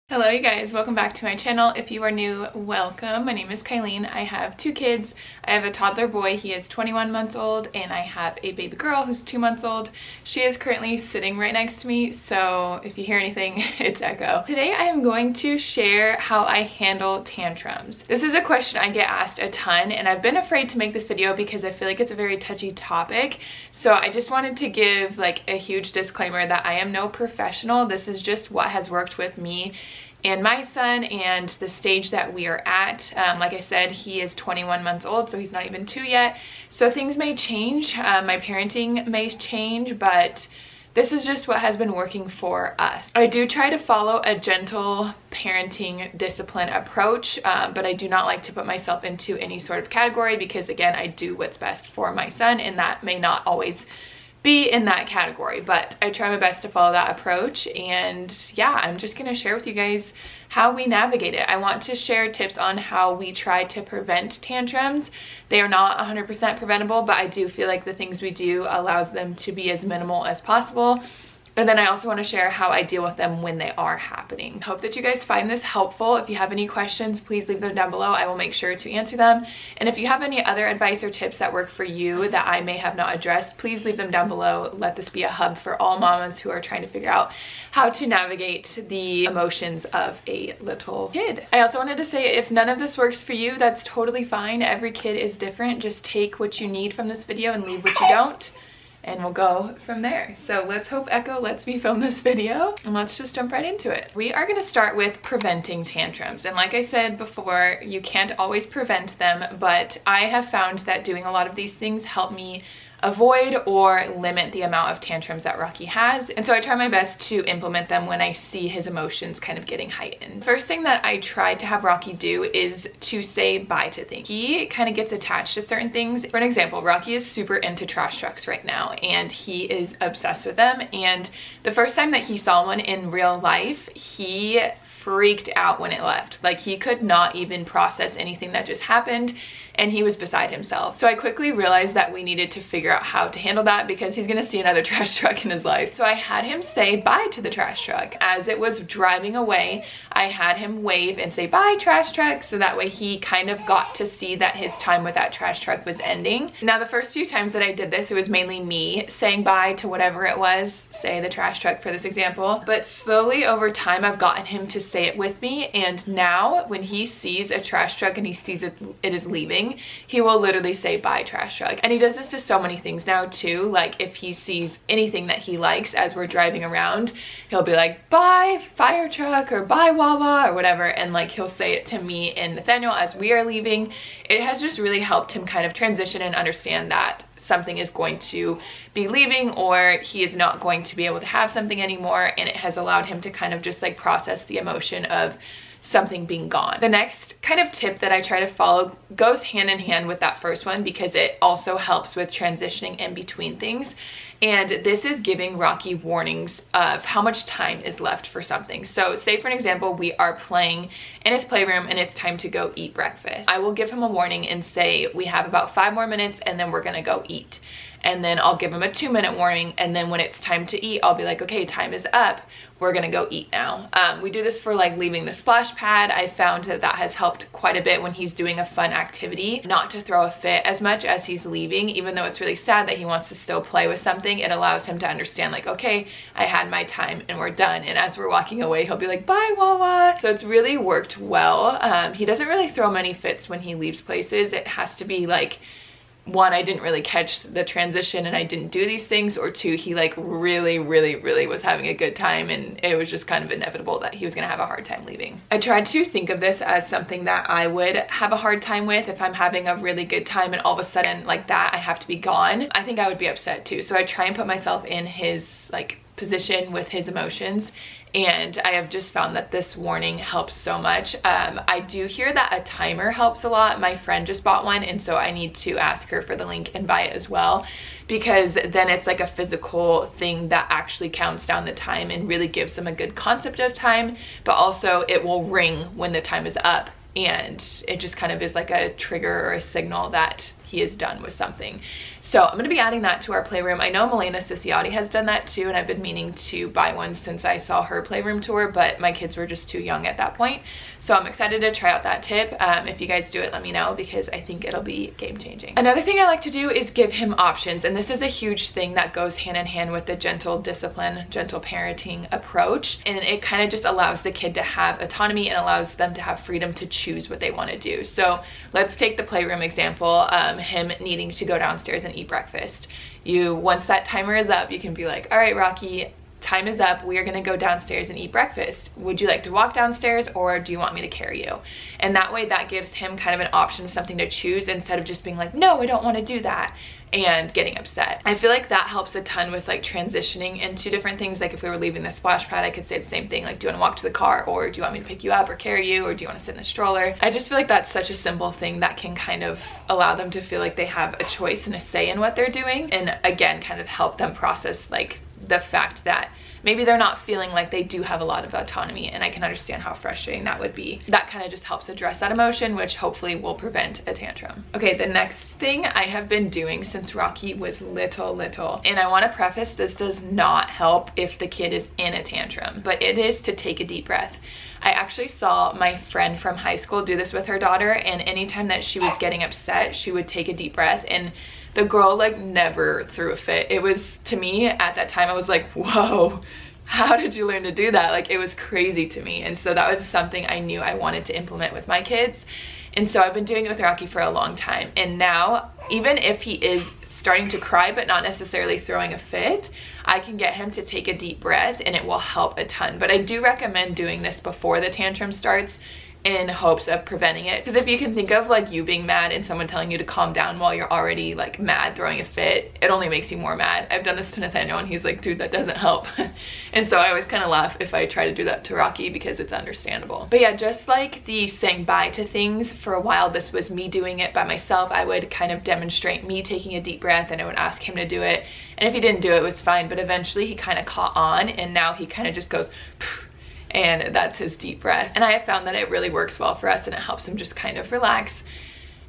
Hello you guys, welcome back to my channel. If you are new, welcome. My name is Kylene. I have two kids. I have a toddler boy, he is 21 months old, and I have a baby girl who's 2 months old. She is currently sitting right next to me, so if you hear anything, it's Echo. Today I am going to share how I handle tantrums. This is a question I get asked a ton, and I've been afraid to make this video because I feel like it's a very touchy topic. So I just wanted to give like a huge disclaimer that I am no professional. This is just what has worked with me and my son and the stage that we are at. Like I said, he is 21 months old, so he's not even 2 yet. So things may change, my parenting may change, but this is just what has been working for us. I do try to follow a gentle parenting discipline approach, but I do not like to put myself into any sort of category because, again, I do what's best for my son, and that may not always be in that category, but I try my best to follow that approach. And yeah, I'm just gonna share with you guys how we navigate it. I want to share tips on how we try to prevent tantrums. They are not 100% preventable, but I do feel like the things we do allows them to be as minimal as possible. And then I also want to share how I deal with them when they are happening. Hope that you guys find this helpful. If you have any questions, please leave them down below. I will make sure to answer them. And if you have any other advice or tips that work for you that I may have not addressed, please leave them down below. Let this be a hub for all mamas who are trying to figure out how to navigate the emotions of a little kid. I also wanted to say, if none of this works for you, that's totally fine. Every kid is different. Just take what you need from this video and leave what you don't, and we'll go from there. So let's hope Echo lets me film this video, and let's just jump right into it. We are gonna start with preventing tantrums. And like I said before, you can't always prevent them, but I have found that doing a lot of these things help me avoid or limit the amount of tantrums that Rocky has. And so I try my best to implement them when I see his emotions kind of getting heightened. First thing that I try to have Rocky do is to say bye to things. He kind of gets attached to certain things. For an example, Rocky is super into trash trucks right now, and he is obsessed with them. And the first time that he saw one in real life, he freaked out when it left. Like, he could not even process anything that just happened, and he was beside himself. So I quickly realized that we needed to figure out how to handle that because he's gonna see another trash truck in his life. So I had him say bye to the trash truck. As it was driving away, I had him wave and say, "Bye, trash truck," so that way he kind of got to see that his time with that trash truck was ending. Now, the first few times that I did this, it was mainly me saying bye to whatever it was, say the trash truck for this example. But slowly over time, I've gotten him to say it with me, and now when he sees a trash truck and he sees it is leaving, he will literally say bye, trash truck. And he does this to so many things now too. Like, if he sees anything that he likes as we're driving around, he'll be like, "Bye, fire truck," or "Bye, Wawa," or whatever, and like he'll say it to me and Nathaniel as we are leaving. It has just really helped him kind of transition and understand that something is going to be leaving, or he is not going to be able to have something anymore, and it has allowed him to kind of just like process the emotion of something being gone. The next kind of tip that I try to follow goes hand in hand with that first one because it also helps with transitioning in between things. And this is giving Rocky warnings of how much time is left for something. So say, for an example, we are playing in his playroom and it's time to go eat breakfast. I will give him a warning and say, we have about 5 more minutes and then we're gonna go eat. And then I'll give him a 2-minute warning, and then when it's time to eat, I'll be like, okay, time is up, we're gonna go eat now. We do this for like leaving the splash pad. I found that that has helped quite a bit when he's doing a fun activity, not to throw a fit as much as he's leaving. Even though it's really sad that he wants to still play with something, it allows him to understand like, okay, I had my time and we're done. And as we're walking away, he'll be like, "Bye, Wawa." So it's really worked well. He doesn't really throw many fits when he leaves places. It has to be like, one, I didn't really catch the transition and I didn't do these things, or two, he like really was having a good time and it was just kind of inevitable that he was gonna have a hard time leaving. I tried to think of this as something that I would have a hard time with. If I'm having a really good time and all of a sudden like that I have to be gone, I think I would be upset too. So I try and put myself in his like position with his emotions, and I have just found that this warning helps so much. I do hear that a timer helps a lot. My friend just bought one, and so I need to ask her for the link and buy it as well, because then it's like a physical thing that actually counts down the time and really gives them a good concept of time, but also it will ring when the time is up, and it just kind of is like a trigger or a signal that he is done with something. So I'm gonna be adding that to our playroom. I know Milena Ciciotti has done that too, and I've been meaning to buy one since I saw her playroom tour, but my kids were just too young at that point. So I'm excited to try out that tip. If you guys do it, let me know, because I think it'll be game changing. Another thing I like to do is give him options, and this is a huge thing that goes hand in hand with the gentle discipline, gentle parenting approach, and it kind of just allows the kid to have autonomy and allows them to have freedom to choose what they want to do. So let's take the playroom example, him needing to go downstairs and eat breakfast. Once that timer is up, you can be like, all right, Rocky, time is up. We are going to go downstairs and eat breakfast. Would you like to walk downstairs, or do you want me to carry you? And that way that gives him kind of an option, something to choose, instead of just being like, no, I don't want to do that, and getting upset. I feel like that helps a ton with like transitioning into different things. Like if we were leaving the splash pad, I could say the same thing, like, do you want to walk to the car, or do you want me to pick you up or carry you, or do you want to sit in a stroller? I just feel like that's such a simple thing that can kind of allow them to feel like they have a choice and a say in what they're doing, and again, kind of help them process like the fact that maybe they're not feeling like they do have a lot of autonomy, and I can understand how frustrating that would be. That kind of just helps address that emotion, which hopefully will prevent a tantrum. Okay, the next thing I have been doing since Rocky was little, and I want to preface, this does not help if the kid is in a tantrum, but it is to take a deep breath. I actually saw my friend from high school do this with her daughter, and anytime that she was getting upset, she would take a deep breath, and the girl like never threw a fit. It was, to me at that time, I was like, whoa, how did you learn to do that? Like, it was crazy to me. And so that was something I knew I wanted to implement with my kids. And so I've been doing it with Rocky for a long time. And now, even if he is starting to cry but not necessarily throwing a fit, I can get him to take a deep breath, and it will help a ton. But I do recommend doing this before the tantrum starts, in hopes of preventing it. Because if you can think of like you being mad and someone telling you to calm down while you're already like mad, throwing a fit, it only makes you more mad. I've done this to Nathaniel, and he's like, dude, that doesn't help. And so I always kind of laugh if I try to do that to Rocky, because it's understandable. But yeah, just like the saying bye to things, for a while this was me doing it by myself. I would kind of demonstrate me taking a deep breath, and I would ask him to do it, and if he didn't do it, it was fine. But eventually he kind of caught on, and now he kind of just goes and that's his deep breath. And I have found that it really works well for us, and it helps him just kind of relax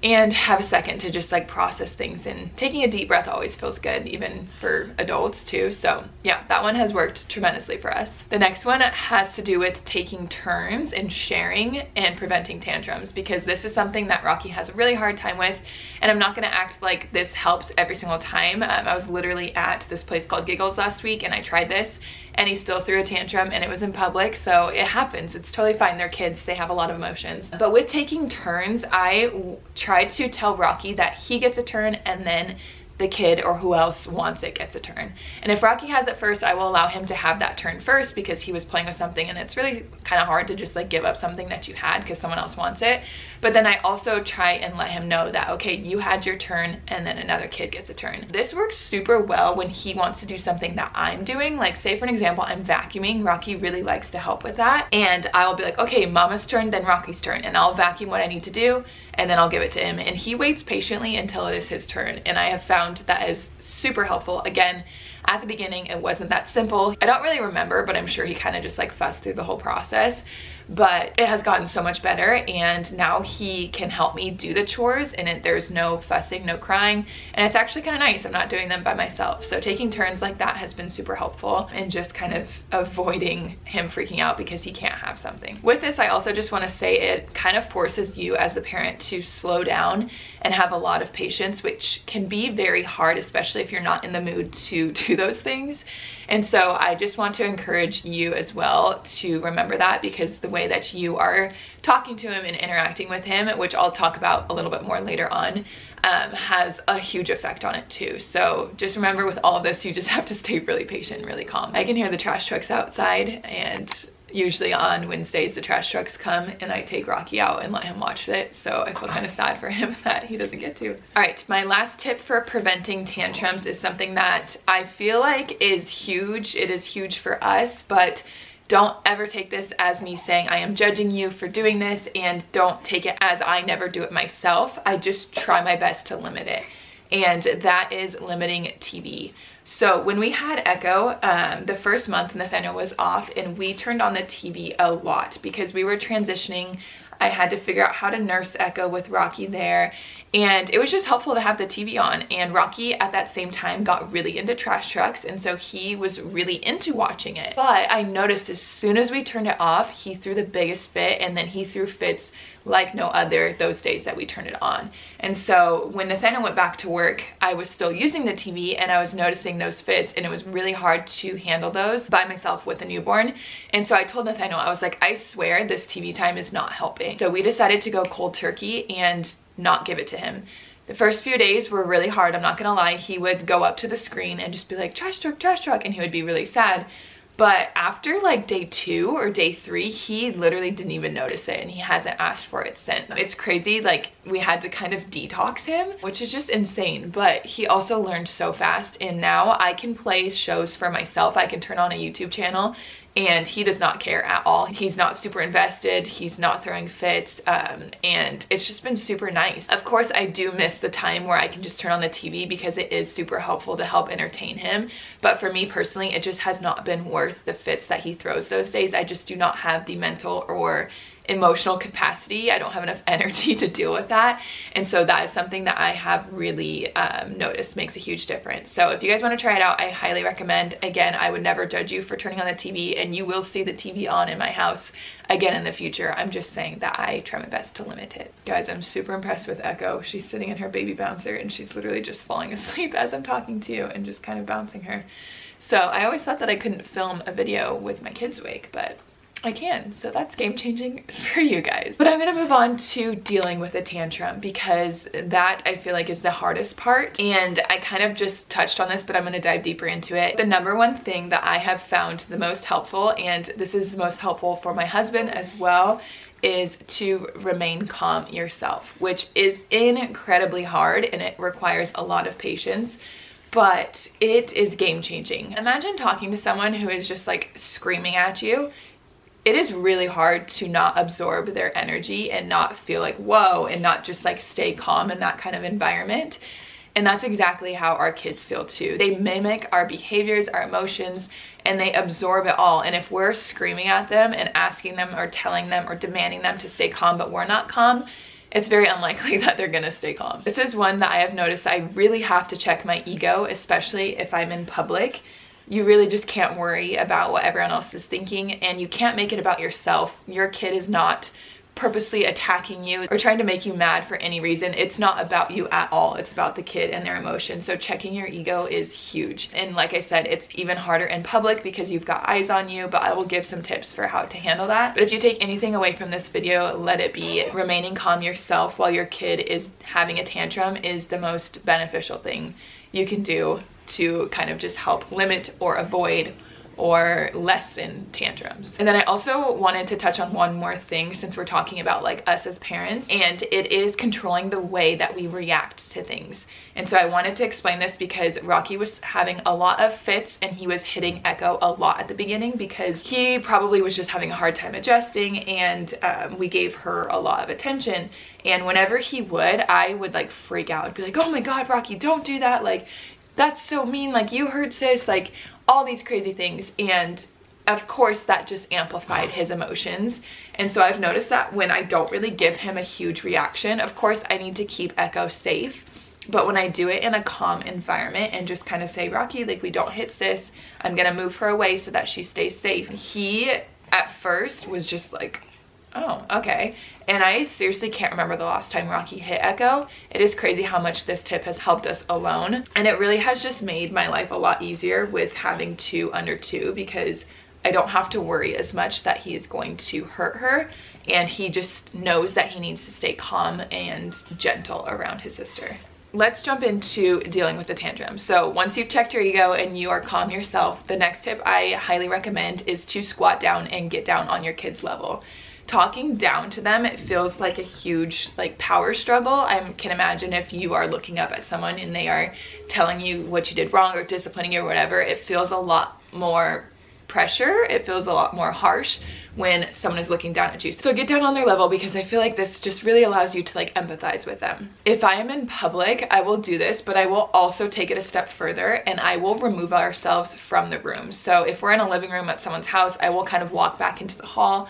and have a second to just like process things. And taking a deep breath always feels good, even for adults too. So yeah, that one has worked tremendously for us. The next one has to do with taking turns and sharing and preventing tantrums, because this is something that Rocky has a really hard time with. And I'm not gonna act like this helps every single time. I was literally at this place called Giggles last week, and I tried this, and he still threw a tantrum, and it was in public, so it happens. It's totally fine. They're kids, they have a lot of emotions. But with taking turns, I tried to tell Rocky that he gets a turn, and then the kid or who else wants it gets a turn. And if Rocky has it first, I will allow him to have that turn first, because he was playing with something, and it's really kind of hard to just like give up something that you had because someone else wants it. But then I also try and let him know that, okay, you had your turn, and then another kid gets a turn. This works super well when he wants to do something that I'm doing. Like, say for an example, I'm vacuuming. Rocky really likes to help with that, and I will be like, okay, Mama's turn, then Rocky's turn, and I'll vacuum what I need to do, and then I'll give it to him, and he waits patiently until it is his turn. And I have found that is super helpful. Again, at the beginning, it wasn't that simple. I don't really remember, but I'm sure he kind of just like fussed through the whole process. But it has gotten so much better, and now he can help me do the chores, and there's no fussing, no crying, and it's actually kind of nice. I'm not doing them by myself. So taking turns like that has been super helpful, and just kind of avoiding him freaking out because he can't have something. With this, I also just want to say it kind of forces you as the parent to slow down and have a lot of patience, which can be very hard, especially if you're not in the mood to do those things. And so I just want to encourage you as well to remember that, because the way that you are talking to him and interacting with him, which I'll talk about a little bit more later on, has a huge effect on it too. So just remember, with all of this, you just have to stay really patient and really calm. I can hear the trash trucks outside, and usually on Wednesdays the trash trucks come, and I take Rocky out and let him watch it, so I feel kind of sad for him that he doesn't get to. All right, my last tip for preventing tantrums is something that I feel like is huge. It is huge for us, but don't ever take this as me saying I am judging you for doing this, and don't take it as I never do it myself. I just try my best to limit it, and that is limiting TV. So when we had Echo, the first month Nathaniel was off, and we turned on the TV a lot because we were transitioning I had to figure out how to nurse Echo with Rocky there. And it was just helpful to have the TV on. And Rocky at that same time got really into trash trucks, and so he was really into watching it. But I noticed as soon as we turned it off, he threw the biggest fit, and then he threw fits like no other those days that we turned it on. And so when Nathaniel went back to work, I was still using the TV and I was noticing those fits, and it was really hard to handle those by myself with a newborn. And so I told Nathaniel, I was like, I swear this TV time is not helping. So we decided to go cold turkey and not give it to him. The first few days were really hard, I'm not gonna lie. He would go up to the screen and just be like, trash truck, and he would be really sad. But after like day 2 or day 3, he literally didn't even notice it, and he hasn't asked for it since. It's crazy, like we had to kind of detox him, which is just insane. But he also learned so fast, and now I can play shows for myself. I can turn on a YouTube channel and he does not care at all. He's not super invested, he's not throwing fits, and it's just been super nice. Of course, I do miss the time where I can just turn on the TV because it is super helpful to help entertain him. But for me personally, it just has not been worth the fits that he throws those days. I just do not have the mental or emotional capacity. I don't have enough energy to deal with that. And so that is something that I have really noticed makes a huge difference. So if you guys want to try it out, I highly recommend. Again, I would never judge you for turning on the TV, and you will see the TV on in my house again in the future. I'm just saying that I try my best to limit it. Guys, I'm super impressed with Echo. She's sitting in her baby bouncer and she's literally just falling asleep as I'm talking to you and just kind of bouncing her. So I always thought that I couldn't film a video with my kids awake, but I can, so that's game changing for you guys. But I'm gonna move on to dealing with a tantrum, because that I feel like is the hardest part. And I kind of just touched on this, but I'm gonna dive deeper into it. The number one thing that I have found the most helpful, and this is the most helpful for my husband as well, is to remain calm yourself, which is incredibly hard and it requires a lot of patience. But it is game changing. Imagine talking to someone who is just like screaming at you. It is really hard to not absorb their energy and not feel like, whoa, and not just like stay calm in that kind of environment. And that's exactly how our kids feel too. They mimic our behaviors, our emotions, and they absorb it all. And if we're screaming at them and asking them or telling them or demanding them to stay calm, but we're not calm, it's very unlikely that they're gonna stay calm. This is one that I have noticed I really have to check my ego, especially if I'm in public. You really just can't worry about what everyone else is thinking, and you can't make it about yourself. Your kid is not purposely attacking you or trying to make you mad for any reason. It's not about you at all. It's about the kid and their emotions. So checking your ego is huge. And like I said, it's even harder in public because you've got eyes on you, but I will give some tips for how to handle that. But if you take anything away from this video, let it be remaining calm yourself while your kid is having a tantrum is the most beneficial thing you can do to kind of just help limit or avoid or lessen tantrums. And then I also wanted to touch on one more thing since we're talking about like us as parents, and it is controlling the way that we react to things. And so I wanted to explain this because Rocky was having a lot of fits and he was hitting Echo a lot at the beginning because he probably was just having a hard time adjusting, and we gave her a lot of attention. And whenever he would, I would like freak out. I'd be like, oh my God, Rocky, don't do that. Like, that's so mean. Like, you hurt sis, like all these crazy things. And of course that just amplified his emotions. And so I've noticed that when I don't really give him a huge reaction, of course I need to keep Echo safe, but when I do it in a calm environment and just kind of say, Rocky, like, we don't hit sis, I'm gonna move her away so that she stays safe. He at first was just like, oh, okay. And I seriously can't remember the last time Rocky hit Echo. It is crazy how much this tip has helped us alone. And it really has just made my life a lot easier with having 2 under 2, because I don't have to worry as much that he is going to hurt her. And he just knows that he needs to stay calm and gentle around his sister. Let's jump into dealing with the tantrum. So once you've checked your ego and you are calm yourself, the next tip I highly recommend is to squat down and get down on your kid's level. Talking down to them, it feels like a huge like power struggle. I can imagine if you are looking up at someone and they are telling you what you did wrong or disciplining you or whatever, it feels a lot more pressure. It feels a lot more harsh when someone is looking down at you. So get down on their level, because I feel like this just really allows you to like empathize with them. If I am in public, I will do this, but I will also take it a step further and I will remove ourselves from the room. So if we're in a living room at someone's house, I will kind of walk back into the hall.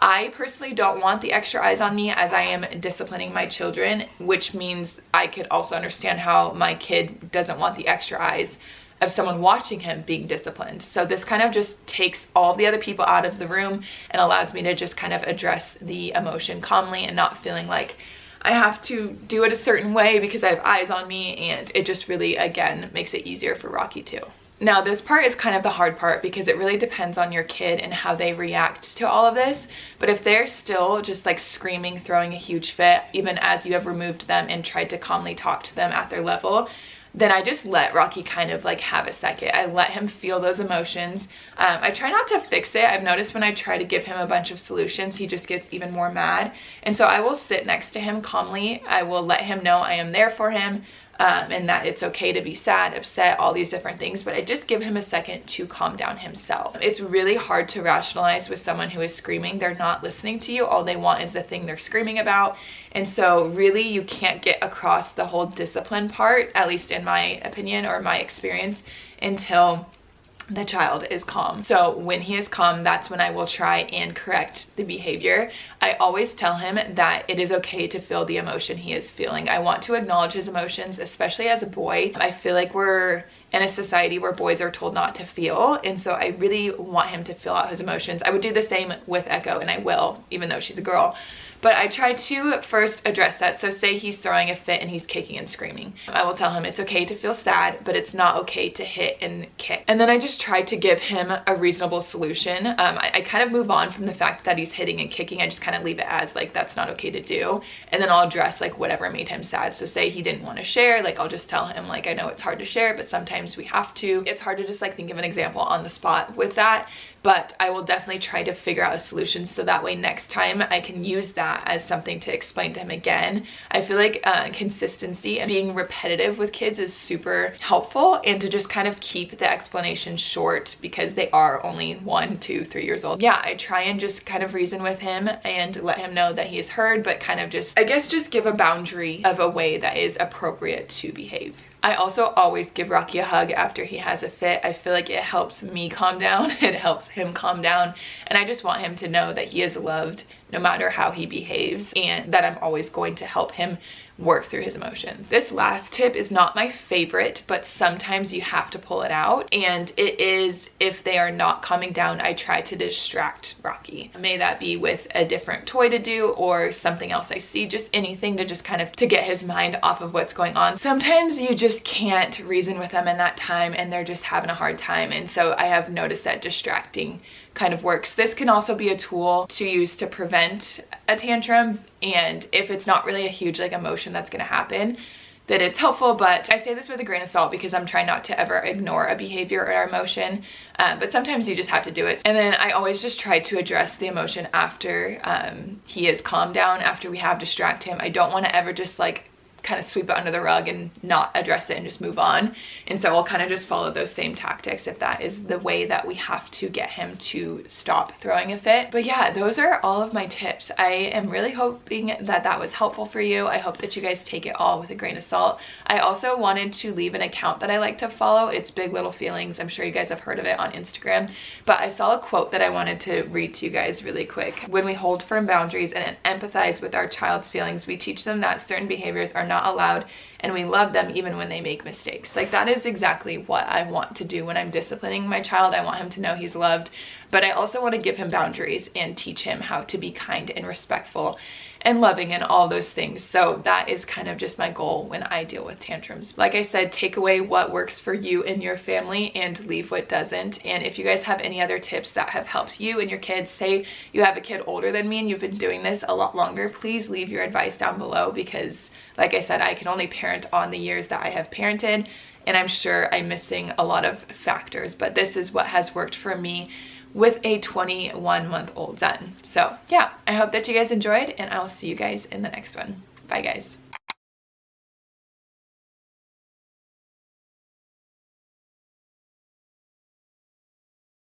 I personally don't want the extra eyes on me as I am disciplining my children, which means I could also understand how my kid doesn't want the extra eyes of someone watching him being disciplined. So this kind of just takes all the other people out of the room and allows me to just kind of address the emotion calmly and not feeling like I have to do it a certain way because I have eyes on me, and it just really, again, makes it easier for Rocky too. Now this part is kind of the hard part because it really depends on your kid and how they react to all of this. But if they're still just like screaming, throwing a huge fit, even as you have removed them and tried to calmly talk to them at their level, then I just let Rocky kind of like have a second. I let him feel those emotions. I try not to fix it. I've noticed when I try to give him a bunch of solutions, he just gets even more mad. And so I will sit next to him calmly. I will let him know I am there for him. And that it's okay to be sad, upset, all these different things, but I just give him a second to calm down himself. It's really hard to rationalize with someone who is screaming. They're not listening to you. All they want is the thing they're screaming about. And so really you can't get across the whole discipline part, at least in my opinion or my experience, until the child is calm. So when he is calm, that's when I will try and correct the behavior. I always tell him that it is okay to feel the emotion he is feeling. I want to acknowledge his emotions, especially as a boy. I feel like we're in a society where boys are told not to feel, and so I really want him to feel out his emotions. I would do the same with Echo, and I will, even though she's a girl. But I try to first address that. So say he's throwing a fit and he's kicking and screaming. I will tell him it's okay to feel sad, but it's not okay to hit and kick. And then I just try to give him a reasonable solution. I kind of move on from the fact that he's hitting and kicking. I just kind of leave it as like, that's not okay to do. And then I'll address like whatever made him sad. So say he didn't want to share, like I'll just tell him like, I know it's hard to share, but sometimes we have to. It's hard to just like think of an example on the spot with that. But I will definitely try to figure out a solution so that way next time I can use that as something to explain to him again. I feel like consistency and being repetitive with kids is super helpful, and to just kind of keep the explanation short because they are only 1, 2, 3 years old. Yeah, I try and just kind of reason with him and let him know that he is heard, but kind of just, I guess, just give a boundary of a way that is appropriate to behave. I also always give Rocky a hug after he has a fit. I feel like it helps me calm down, it helps him calm down, and I just want him to know that he is loved no matter how he behaves, and that I'm always going to help him work through his emotions. This last tip is not my favorite, but sometimes you have to pull it out, and it is if they are not calming down, I try to distract Rocky. May that be with a different toy to do or something else I see, just anything to just kind of to get his mind off of what's going on. Sometimes you just can't reason with them in that time and they're just having a hard time, and so I have noticed that distracting kind of works. This can also be a tool to use to prevent a tantrum, and if it's not really a huge like emotion that's going to happen, that it's helpful. But I say this with a grain of salt because I'm trying not to ever ignore a behavior or emotion, but sometimes you just have to do it. And then I always just try to address the emotion after he is calmed down, after we have distract him. I don't want to ever just like kind of sweep it under the rug and not address it and just move on. And so I'll kind of just follow those same tactics if that is the way that we have to get him to stop throwing a fit. But yeah, those are all of my tips. I am really hoping that that was helpful for you. I hope that you guys take it all with a grain of salt. I also wanted to leave an account that I like to follow. It's Big Little Feelings. I'm sure you guys have heard of it on Instagram, but I saw a quote that I wanted to read to you guys really quick. When we hold firm boundaries and empathize with our child's feelings, we teach them that certain behaviors are not allowed, and we love them even when they make mistakes. Like, that is exactly what I want to do when I'm disciplining my child. I want him to know he's loved, but I also want to give him boundaries and teach him how to be kind and respectful and loving and all those things. So that is kind of just my goal when I deal with tantrums. Like I said, take away what works for you and your family and leave what doesn't. And if you guys have any other tips that have helped you and your kids, say you have a kid older than me and you've been doing this a lot longer, please leave your advice down below, because like I said, I can only parent on the years that I have parented, and I'm sure I'm missing a lot of factors, but this is what has worked for me with a 21-month-old son. So yeah, I hope that you guys enjoyed, and I'll see you guys in the next one. Bye guys.